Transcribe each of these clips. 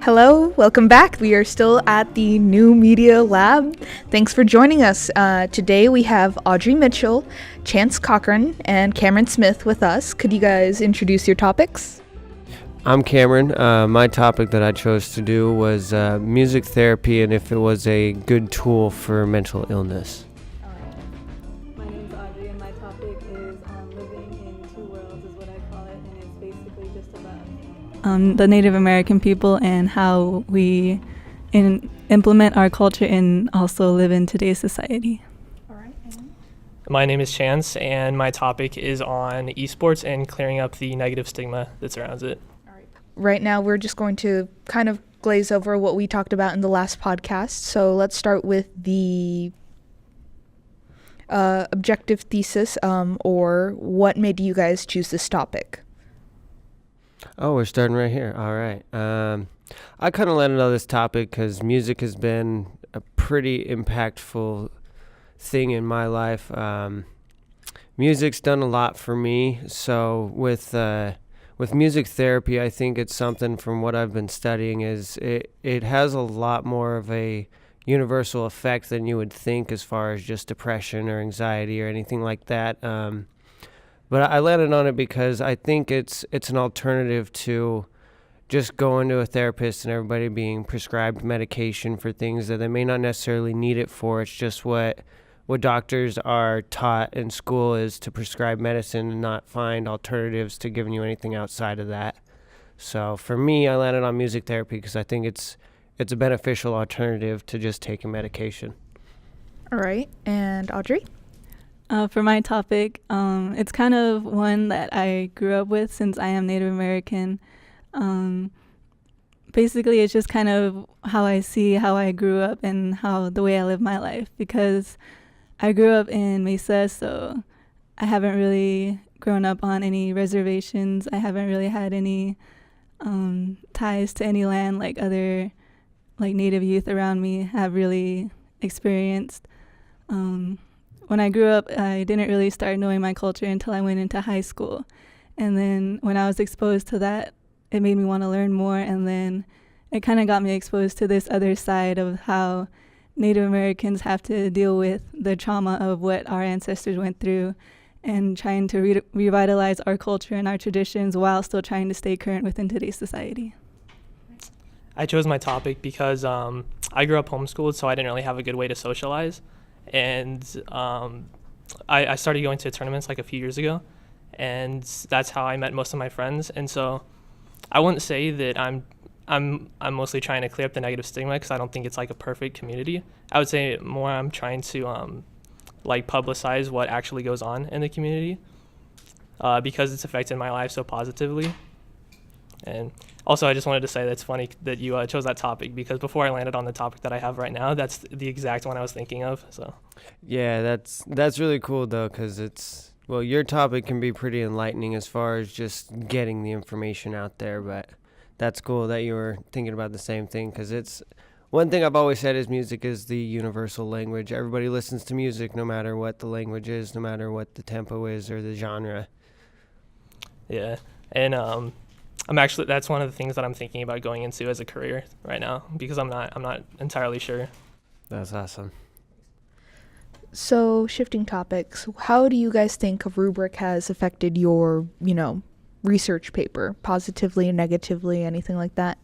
Hello, welcome back. We are still at the New Media Lab. Thanks for joining us. Today we have Audrey Mitchell, Chance Cochran, and Cameron Smith with us. Could you guys introduce your topics? I'm Cameron. My topic that I chose to do was music therapy and if it was a good tool for mental illness. My name is Audrey and my topic is living in two worlds is what I call it, and it's basically just about the Native American people and how we implement our culture and also live in today's society. My name is Chance, and my topic is on esports and clearing up the negative stigma that surrounds it. Right now, we're just going to kind of glaze over what we talked about in the last podcast. So let's start with the objective thesis, or what made you guys choose this topic? Oh, we're starting right here. All right. I kind of landed on this topic because music has been a pretty impactful thing in my life. Music's done a lot for me. So with music therapy, I think it's something from what I've been studying is it has a lot more of a universal effect than you would think as far as just depression or anxiety or anything like that. But I landed on it because I think it's an alternative to just going to a therapist and everybody being prescribed medication for things that they may not necessarily need it for. It's just what doctors are taught in school is to prescribe medicine and not find alternatives to giving you anything outside of that. So for me, I landed on music therapy because I think it's a beneficial alternative to just taking medication. All right. And Audrey? For my topic, it's kind of one that I grew up with since I am Native American. Basically, it's just kind of how I see how I grew up and how the way I live my life, because I grew up in Mesa, so I haven't really grown up on any reservations. I haven't really had any ties to any land like other Native youth around me have really experienced. When I grew up, I didn't really start knowing my culture until I went into high school. And then when I was exposed to that, it made me want to learn more. And then it kind of got me exposed to this other side of how Native Americans have to deal with the trauma of what our ancestors went through and trying to revitalize our culture and our traditions while still trying to stay current within today's society. I chose my topic because I grew up homeschooled, so I didn't really have a good way to socialize. And I started going to tournaments like a few years ago, and that's how I met most of my friends. And so I wouldn't say that I'm mostly trying to clear up the negative stigma because I don't think it's like a perfect community. I would say more I'm trying to publicize what actually goes on in the community because it's affected my life so positively. And also, I just wanted to say that's funny that you chose that topic because before I landed on the topic that I have right now, that's the exact one I was thinking of. So, yeah, that's really cool though, because your topic can be pretty enlightening as far as just getting the information out there. But that's cool that you were thinking about the same thing, because it's one thing I've always said is music is the universal language. Everybody listens to music no matter what the language is, no matter what the tempo is or the genre. Yeah, and that's one of the things that I'm thinking about going into as a career right now because I'm not entirely sure. That's awesome. So shifting topics, how do you guys think a rubric has affected your, research paper, positively and negatively, anything like that?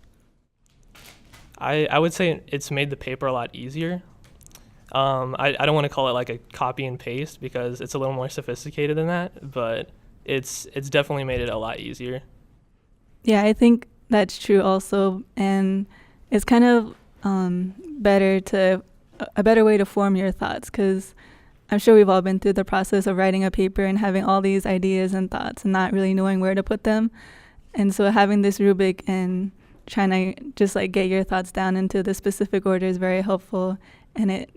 I would say it's made the paper a lot easier. I don't want to call it like a copy and paste because it's a little more sophisticated than that, but it's definitely made it a lot easier. Yeah, I think that's true also, and it's kind of a better way to form your thoughts, because I'm sure we've all been through the process of writing a paper and having all these ideas and thoughts and not really knowing where to put them. And so having this rubric and trying to just get your thoughts down into the specific order is very helpful, and it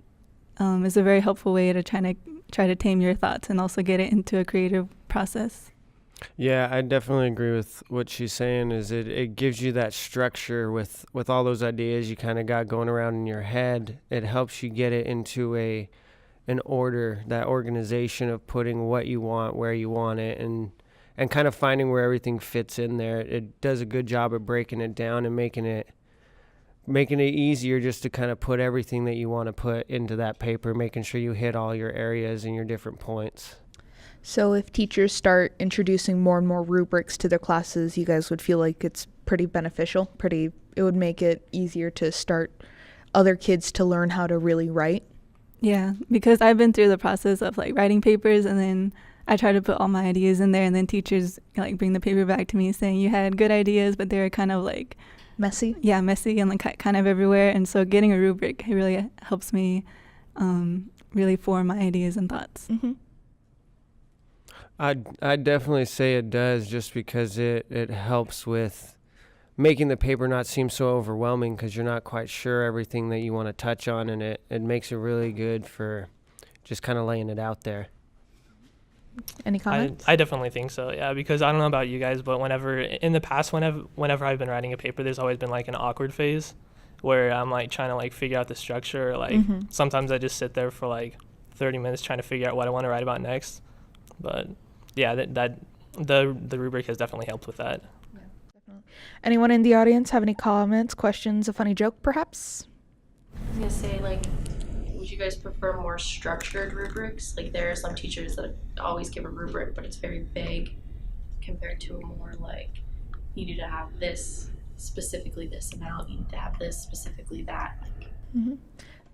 is a very helpful way to try to tame your thoughts and also get it into a creative process. Yeah, I definitely agree with what she's saying. Is it gives you that structure with all those ideas you kind of got going around in your head. It helps you get it into an order, that organization of putting what you want, where you want it, and kind of finding where everything fits in there. It does a good job of breaking it down and making it making it easier just to kind of put everything that you want to put into that paper, making sure you hit all your areas and your different points. So if teachers start introducing more and more rubrics to their classes, you guys would feel like it's pretty beneficial, it would make it easier to start other kids to learn how to really write? Yeah, because I've been through the process of like writing papers, and then I try to put all my ideas in there, and then teachers like bring the paper back to me saying you had good ideas, but they were kind of like Messy? Yeah, messy and like kind of everywhere. And so getting a rubric, it really helps me really form my ideas and thoughts. Mm-hmm. I'd definitely say it does, just because it helps with making the paper not seem so overwhelming, because you're not quite sure everything that you want to touch on, and it makes it really good for just kind of laying it out there. Any comments? I definitely think so, yeah, because I don't know about you guys, but in the past, whenever I've been writing a paper, there's always been like an awkward phase where I'm like trying to like figure out the structure, or like sometimes I just sit there for like 30 minutes trying to figure out what I want to write about next. But yeah, the rubric has definitely helped with that. Yeah, definitely. Anyone in the audience have any comments, questions, a funny joke perhaps? I was gonna say, like, would you guys prefer more structured rubrics? Like, there are some teachers that always give a rubric, but it's very vague, compared to a more like, you need to have this specifically this amount, you need to have this specifically that. Mm-hmm.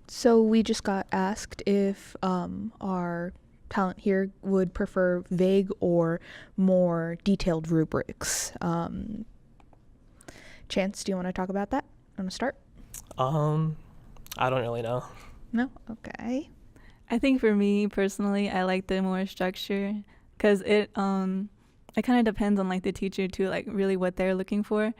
So we just got asked if our talent here would prefer vague or more detailed rubrics. Chance, do you want to talk about that? Want to start? I don't really know. No? Okay. I think for me personally, I like the more structure, because it kind of depends on like the teacher too, like really what they're looking for.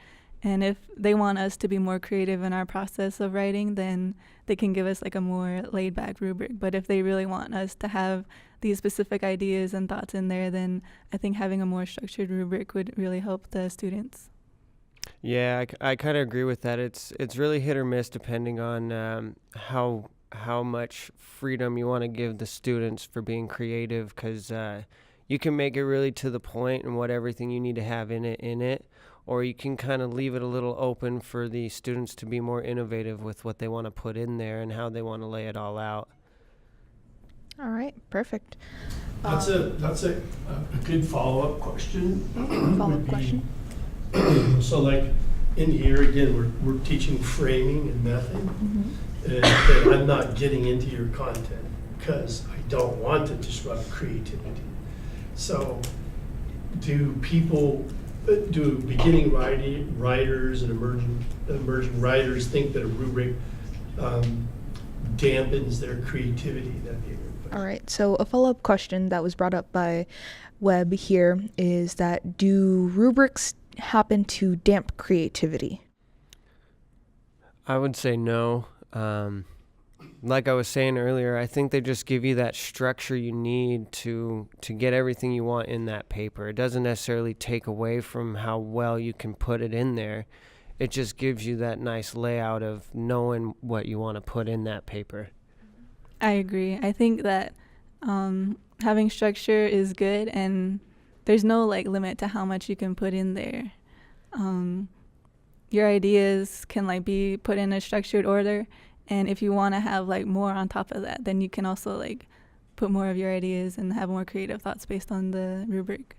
And if they want us to be more creative in our process of writing, then they can give us like a more laid back rubric. But if they really want us to have these specific ideas and thoughts in there, then I think having a more structured rubric would really help the students. Yeah, I kind of agree with that. It's really hit or miss depending on how much freedom you want to give the students for being creative, because you can make it really to the point and what everything you need to have in it, or you can kind of leave it a little open for the students to be more innovative with what they want to put in there and how they want to lay it all out. All right, perfect. That's a good follow-up question. Follow-up question. So like in here again, we're teaching framing and method, and I'm not getting into your content because I don't want to disrupt creativity. So do beginning writers and emerging writers think that a rubric dampens their creativity? That'd be a good question. All right, so a follow-up question that was brought up by Webb here is that do rubrics happen to damp creativity? I would say no. Like I was saying earlier, I think they just give you that structure you need to get everything you want in that paper. It doesn't necessarily take away from how well you can put it in there. It just gives you that nice layout of knowing what you want to put in that paper. I agree. I think that having structure is good, and there's no like limit to how much you can put in there. Your ideas can like be put in a structured order, and if you want to have like more on top of that, then you can also like put more of your ideas and have more creative thoughts based on the rubric.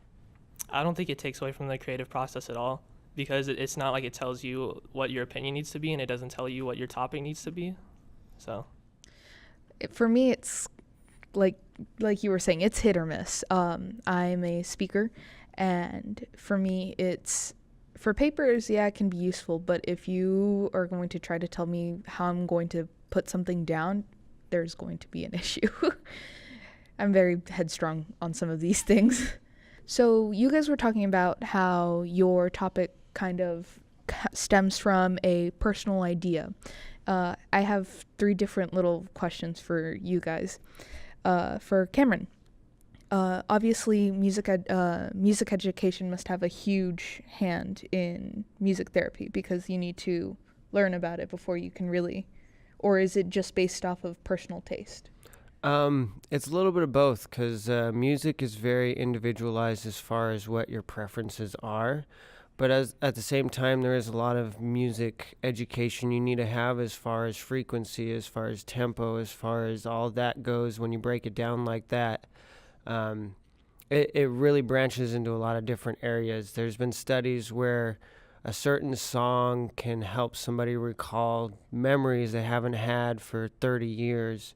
I don't think it takes away from the creative process at all, because it's not like it tells you what your opinion needs to be, and it doesn't tell you what your topic needs to be. So For me, it's like you were saying, it's hit or miss. I'm a speaker, and for me, for papers, yeah, it can be useful, but if you are going to try to tell me how I'm going to put something down, there's going to be an issue. I'm very headstrong on some of these things. So you guys were talking about how your topic kind of stems from a personal idea. I have 3 different little questions for you guys. For Cameron, obviously music education must have a huge hand in music therapy, because you need to learn about it before you can really, or is it just based off of personal taste? It's a little bit of both, because music is very individualized as far as what your preferences are. But at the same time, there is a lot of music education you need to have as far as frequency, as far as tempo, as far as all that goes. When you break it down like that, it really branches into a lot of different areas. There's been studies where a certain song can help somebody recall memories they haven't had for 30 years.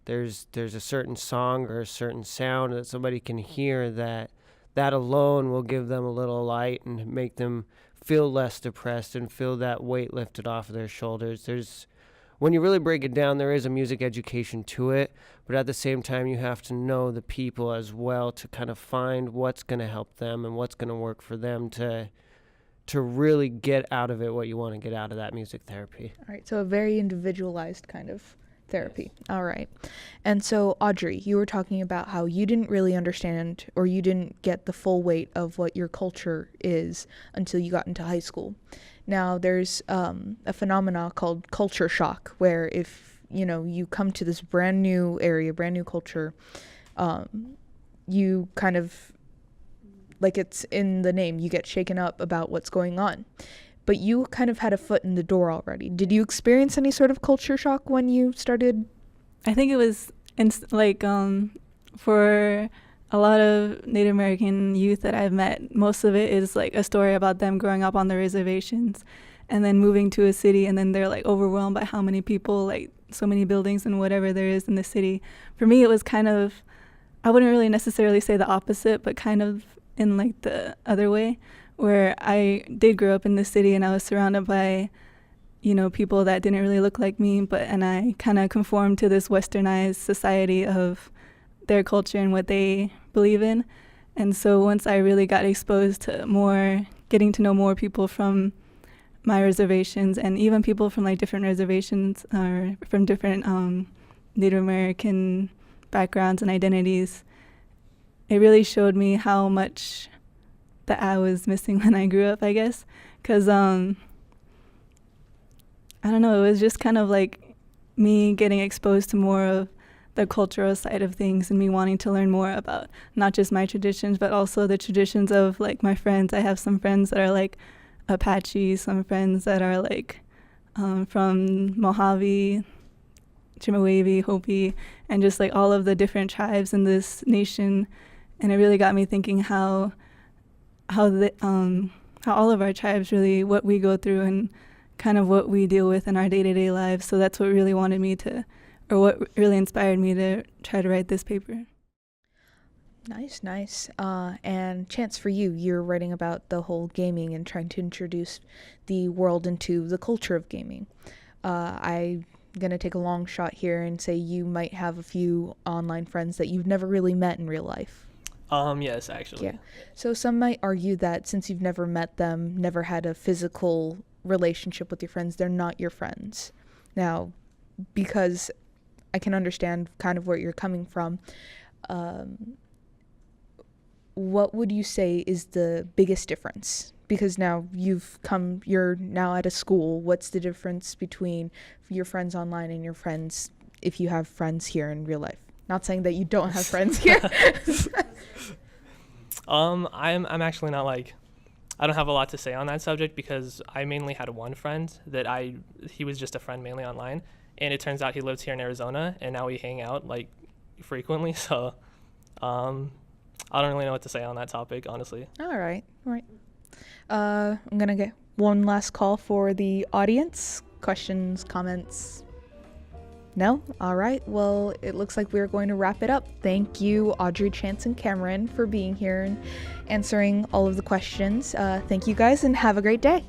There's a certain song or a certain sound that somebody can hear that alone will give them a little light and make them feel less depressed and feel that weight lifted off of their shoulders. When you really break it down, there is a music education to it, but at the same time, you have to know the people as well to kind of find what's going to help them and what's going to work for them to really get out of it what you want to get out of that music therapy. All right, so a very individualized kind of therapy. All right. And so, Audrey, you were talking about how you didn't really understand or you didn't get the full weight of what your culture is until you got into high school. Now, there's a phenomena called culture shock, where if, you come to this brand new area, brand new culture, you kind of, like it's in the name, you get shaken up about what's going on. But you kind of had a foot in the door already. Did you experience any sort of culture shock when you started? I think it was for a lot of Native American youth that I've met, most of it is like a story about them growing up on the reservations and then moving to a city, and then they're like overwhelmed by how many people, like so many buildings and whatever there is in the city. For me, it was kind of, I wouldn't really necessarily say the opposite, but kind of in like the other way, where I did grow up in the city and I was surrounded by, people that didn't really look like me, and I kind of conformed to this westernized society of their culture and what they believe in. And so once I really got exposed to getting to know more people from my reservations, and even people from like different reservations or from different Native American backgrounds and identities, it really showed me how much that I was missing when I grew up, I guess. Because, I don't know, it was just kind of like me getting exposed to more of the cultural side of things and me wanting to learn more about not just my traditions, but also the traditions of like my friends. I have some friends that are like Apache, some friends that are like from Mojave, Chemehuevi, Hopi, and just like all of the different tribes in this nation. And it really got me thinking how all of our tribes really, what we go through and kind of what we deal with in our day-to-day lives. So that's what really what really inspired me to try to write this paper. Nice. And Chance, for you, you're writing about the whole gaming and trying to introduce the world into the culture of gaming. I'm going to take a long shot here and say you might have a few online friends that you've never really met in real life. Yes, actually. Yeah. So some might argue that since you've never met them, never had a physical relationship with your friends, they're not your friends. Now, because I can understand kind of where you're coming from, what would you say is the biggest difference? Because now you're now at a school. What's the difference between your friends online and your friends if you have friends here in real life? Not saying that you don't have friends here. I'm actually not I don't have a lot to say on that subject because I mainly had one friend that he was just a friend mainly online, and it turns out he lives here in Arizona, and now we hang out frequently. So, I don't really know what to say on that topic, honestly. All right. I'm gonna get one last call for the audience. Questions, comments. No? All right. Well, it looks like we're going to wrap it up. Thank you, Audrey, Chance, and Cameron for being here and answering all of the questions. Thank you guys and have a great day.